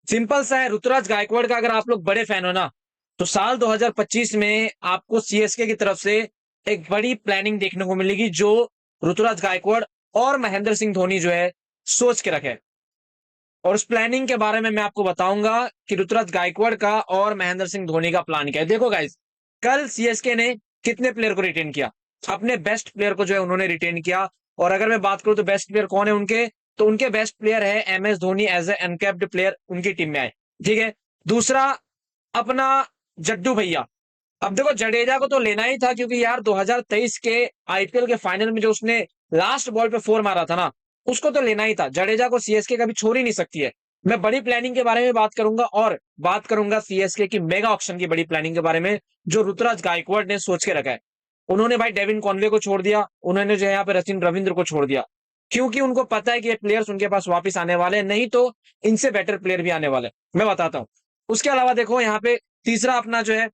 Simple सा है, ऋतुराज गायकवाड़ का अगर आप लोग बड़े फैन हो ना, तो साल 2025 में आपको सीएसके की तरफ से एक बड़ी प्लानिंग देखने को मिलेगी, जो ऋतुराज गायकवाड़ और महेंद्र सिंह धोनी जो है सोच के रखे। और उस प्लानिंग के बारे में मैं आपको बताऊंगा कि ऋतुराज गायकवाड़ का और महेंद्र सिंह धोनी का प्लान क्या है। देखो गाइस, कल सीएसके ने कितने प्लेयर को रिटेन किया? अपने बेस्ट प्लेयर को जो है उन्होंने रिटेन किया। और अगर मैं बात करूं तो बेस्ट प्लेयर कौन है उनके, तो उनके बेस्ट प्लेयर है MS Dhoni, as a uncapped player उनकी टीम में आए। ठीक है। दूसरा, अपना जड्डू भैया। अब देखो, जडेजा को तो लेना ही था, क्योंकि यार 2023 के आईपीएल के फाइनल में जो उसने लास्ट बॉल पे फोर मारा था ना, उसको तो लेना ही था। जडेजा को सीएसके कभी छोड़ ही नहीं सकती है। मैं बड़ी प्लानिंग के बारे में बात करूंगा, और बात करूंगा सीएसके की मेगा ऑक्शन की बड़ी प्लानिंग के बारे में, जो ऋतुराज गायकवाड़ ने सोच के रखा है। उन्होंने भाई डेविन कॉनवे को छोड़ दिया, उन्होंने जो है यहाँ पे रचिन रविंद्र को छोड़ दिया, क्योंकि उनको पता है कि ये प्लेयर्स उनके पास वापस आने वाले हैं, नहीं तो इनसे बेटर प्लेयर भी आने वाले हैं। मैं बताता हूं। उसके अलावा देखो यहाँ पे तीसरा अपना जो है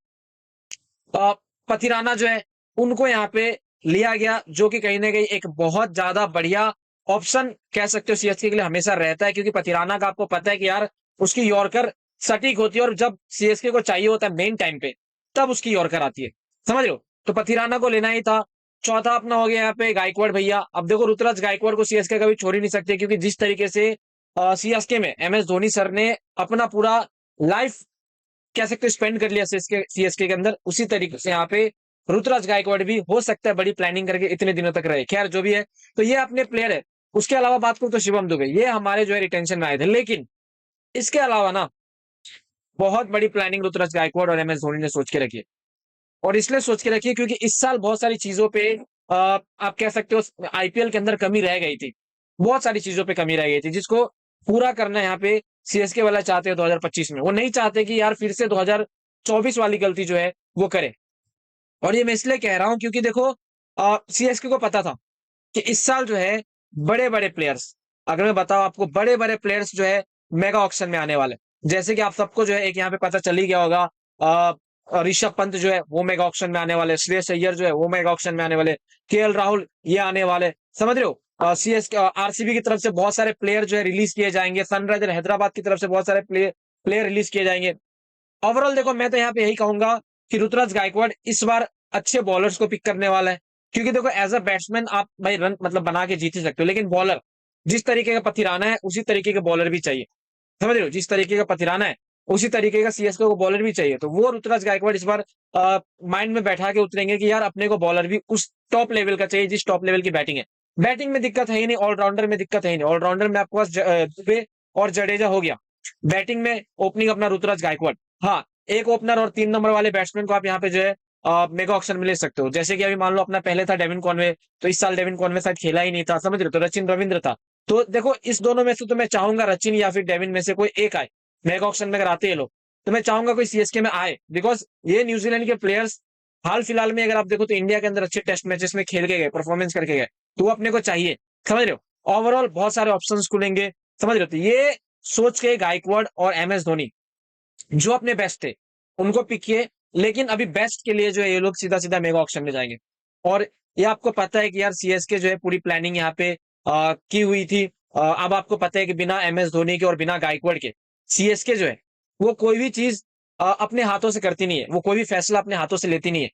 पथिराना जो है, उनको यहाँ पे लिया गया, जो कि कहीं ना कहीं एक बहुत ज्यादा बढ़िया ऑप्शन कह सकते हो सीएसके के लिए हमेशा रहता है, क्योंकि पथिराना का आपको पता है कि यार उसकी यॉर्कर सटीक होती है, और जब सीएसके को चाहिए होता है मेन टाइम पे, तब उसकी यॉर्कर आती है। समझ रहे हो? तो पथिराना को लेना ही था। चौथा अपना हो गया यहाँ पे गायकवाड़ भैया। अब देखो, ऋतुराज गायकवाड़ को सीएसके कभी छोड़ ही नहीं सकते, क्योंकि जिस तरीके से सीएसके में एमएस धोनी सर ने अपना पूरा लाइफ कह सकते स्पेंड कर लिया सीएसके के अंदर, उसी तरीके से यहाँ पे ऋतुराज गायकवाड़ भी हो सकता है बड़ी प्लानिंग करके इतने दिनों तक रहे। खैर, जो भी है, तो ये अपने प्लेयर है। उसके अलावा बात करूं तो शिवम दुबे, ये हमारे जो है रिटेंशन में आए थे, लेकिन इसके अलावा ना बहुत बड़ी प्लानिंग ऋतुराज गायकवाड़ और एमएस धोनी ने सोच के रखी है। और इसलिए सोच के रखी है क्योंकि इस साल बहुत सारी चीजों पे आप कह सकते हो आईपीएल के अंदर कमी रह गई थी। बहुत सारी चीजों पे कमी रह गई थी, जिसको पूरा करना यहाँ पे सीएसके वाला चाहते हैं 2025 में। वो नहीं चाहते कि यार फिर से 2024 वाली गलती जो है वो करे। और ये मैं इसलिए कह रहा हूं क्योंकि देखो, सीएसके को पता था कि इस साल जो है बड़े बड़े प्लेयर्स, अगर मैं बताऊं आपको, बड़े बड़े प्लेयर्स जो है मेगा ऑक्शन में आने वाले। जैसे कि आप सबको जो है एक यहाँ पे पता चल ही गया होगा, ऋषभ पंत जो है वो मेगा ऑक्शन में आने वाले, श्रेयस अय्यर जो है वो मेगा ऑक्शन में आने वाले, केएल राहुल ये आने वाले। समझ रहे हो? सीएस आरसीबी की तरफ से बहुत सारे प्लेयर जो है रिलीज किए जाएंगे, सनराइजर हैदराबाद की तरफ से बहुत सारे प्लेयर रिलीज किए जाएंगे। ओवरऑल देखो, मैं तो यहाँ पे यही कहूंगा कि ऋतुराज गायकवाड़ इस बार अच्छे बॉलर्स को पिक करने वाला है। क्योंकि देखो, एज अ बैट्समैन आप भाई रन मतलब बना के जीत ही सकते हो, लेकिन बॉलर जिस तरीके का पथिराना है उसी तरीके के बॉलर भी चाहिए। समझ रहे हो? जिस तरीके का पथिराना है उसी तरीके का सीएसके को बॉलर भी चाहिए। तो वो ऋतुराज गायकवाड़ इस बार माइंड में बैठा के उतरेंगे कि यार अपने को बॉलर भी उस टॉप लेवल का चाहिए, जिस टॉप लेवल की बैटिंग है। बैटिंग में दिक्कत है ही नहीं, ऑलराउंडर में दिक्कत है ही नहीं। ऑलराउंडर में आपके पास दुबे और जडेजा हो गया। बैटिंग में ओपनिंग अपना ऋतुराज गायकवाड़। हाँ, एक ओपनर और 3 नंबर वाले बैट्समैन को आप यहाँ पे जो है मेगा ऑक्शन में ले सकते हो। जैसे कि अभी मान लो अपना पहले था डेविन कॉनवे, तो इस साल डेविन कॉनवे शायद खेला ही नहीं था। समझ रहे हो? तो रचिन रविंद्र था। तो देखो, इस दोनों में से तो मैं चाहूंगा रचिन या फिर डेविन में से कोई एक आए मेगा ऑक्शन में। अगर आते हैं लोग, तो मैं चाहूंगा कोई सीएसके में आए, बिकॉज ये न्यूजीलैंड के प्लेयर्स हाल फिलहाल में अगर आप देखो तो इंडिया के अंदर अच्छे टेस्ट मैचेस में खेल के गए, परफॉर्मेंस करके गए, तो वो अपने को चाहिए। समझ रहे हो? ओवरऑल बहुत सारे ऑप्शन खुलेंगे। समझ रहे हो? तो ये सोच के गायकवाड़ और एमएस धोनी जो अपने बेस्ट थे उनको पिक किए। लेकिन अभी बेस्ट के लिए जो है ये लोग सीधा सीधा मेगा ऑक्शन में जाएंगे। और ये आपको पता है कि यार सीएसके जो है पूरी प्लानिंग यहाँ पे की हुई थी। अब आपको पता है कि बिना एमएस धोनी के और बिना गायकवाड़ के सीएसके जो है वो कोई भी चीज अपने हाथों से करती नहीं है, वो कोई भी फैसला अपने हाथों से लेती नहीं है।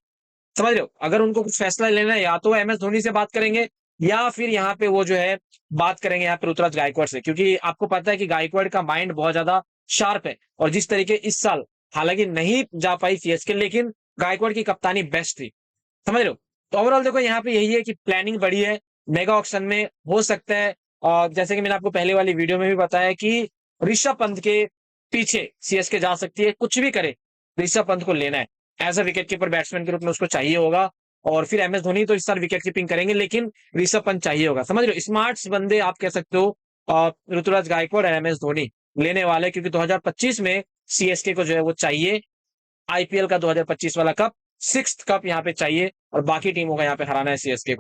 समझ रहे हो? अगर उनको कुछ फैसला लेना है, या तो एमएस धोनी से बात करेंगे, या फिर यहाँ पे वो जो है बात करेंगे यहाँ पे ऋतुराज गायकवाड़ से, क्योंकि आपको पता है कि गायकवाड़ का माइंड बहुत ज्यादा शार्प है। और जिस तरीके इस साल हालांकि नहीं जा पाई सीएसके, लेकिन गायकवाड़ की कप्तानी बेस्ट थी। समझ रहे हो? तो ओवरऑल देखो, यहाँ पे यही है कि प्लानिंग बड़ी है। मेगा ऑक्शन में हो सकता है, और जैसे कि मैंने आपको पहले वाली वीडियो में भी बताया कि ऋषभ पंत के पीछे सीएसके जा सकती है। कुछ भी करे, ऋषभ पंत को लेना है। As a wicket keeper batsman के रूप में उसको चाहिए होगा। और फिर एमएस धोनी तो इस साल विकेट कीपिंग करेंगे, लेकिन ऋषभ पंत चाहिए होगा। समझ रहे हो? स्मार्ट्स बंदे आप कह सकते हो ऋतुराज गायकवाड़ और एमएस धोनी लेने वाले, क्योंकि 2025 में सीएसके को जो है वो चाहिए आईपीएल का 2025 वाला कप, 6th कप यहाँ पे चाहिए, और बाकी टीमों का यहाँ पे हराना है सीएसके को।